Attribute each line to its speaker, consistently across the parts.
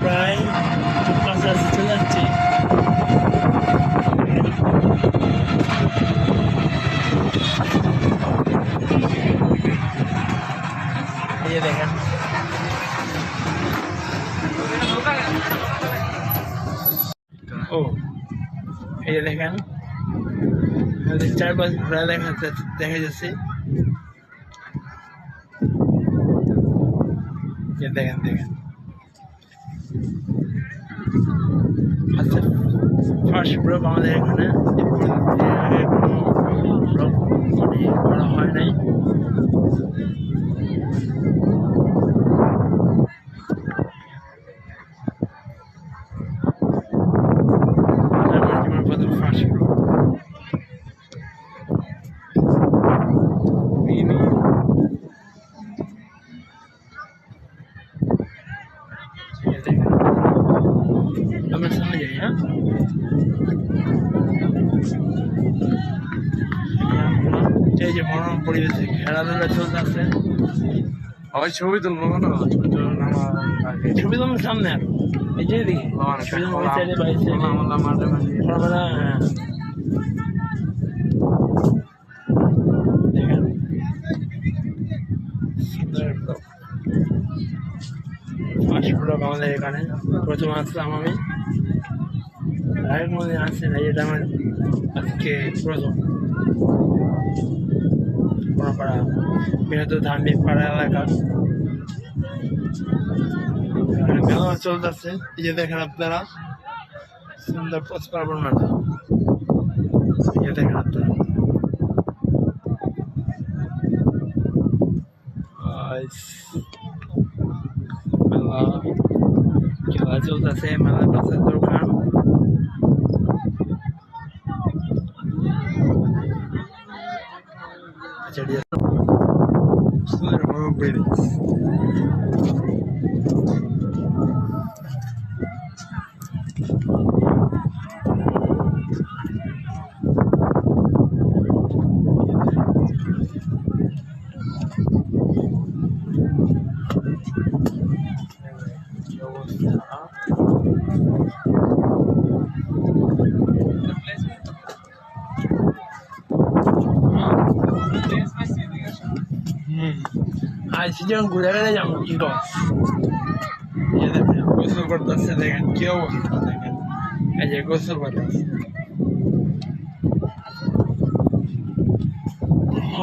Speaker 1: প্রায় কাছাকাছি চলে যাচ্ছি। এই যে দেখেন ও এই যে দেখেন চারপাশ ঘোরা দেখা যাচ্ছে। দেখেন দেখেন আচ্ছা ফার্স্ট ব্লগ আমাদের এখানে ব্লগ করা হয় নাই। ফার্স্ট ব্লগ আমরা সামনে যাই। হ্যাঁ এই যে মনোরম পরিবেশে খেলাধুলা চলতে আছে।
Speaker 2: আবার ছবি তুলবো না,
Speaker 1: ছবি তুলুন সামনে আর এই যে দিকে আমাদের এখানে প্রথম আসলাম আমি, মনে আসছে না, এটা আমার আজকে প্রথম কোনাপাড়া বৃহত্তর ধার্মিক পাড়া এলাকা মেলা চলতেছে। এই যে দেখেন আপনারা সুন্দর পৌষ পার্বণ মেলা, এই যে দেখেন আপনারা মেলা খেলা চলতেছে। মেলার কাছে দোকান আজ যখন ঘুরে বেড়ে যাবো কি গোসল করতেছে। দেখেন কি অবস্থা, দেখেন এই যে গোসল করতেছে।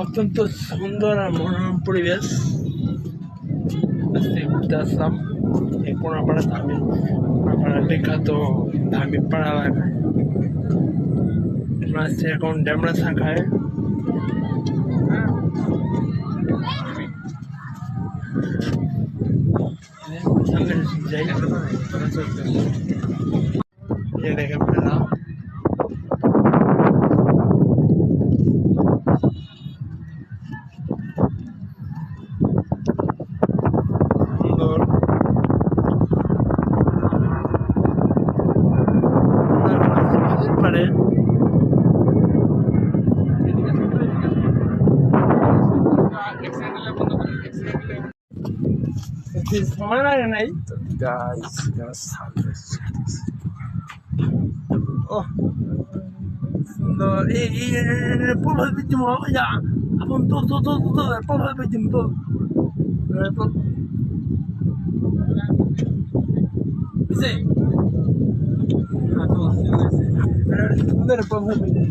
Speaker 1: অত্যন্ত সুন্দর আর মনোরম পরিবেশ। আজকে ঘুরতে আসলাম এই কোনাপাড়া কোনাপাড়ার বিখ্যাত ধার্মিক পাড়া এলাকায়। আসছে এখন ড্যামরা শাখায়। সামনে জায়গা দেখেন মেলা সুন্দর। পারে সময় লাগে নাই সুন্দর। এই প্রভাব বিদ্যুৎ যা আপন তো প্রভাব বিদ্যুৎ তো সুন্দর প্রভাব বিদ্যুৎ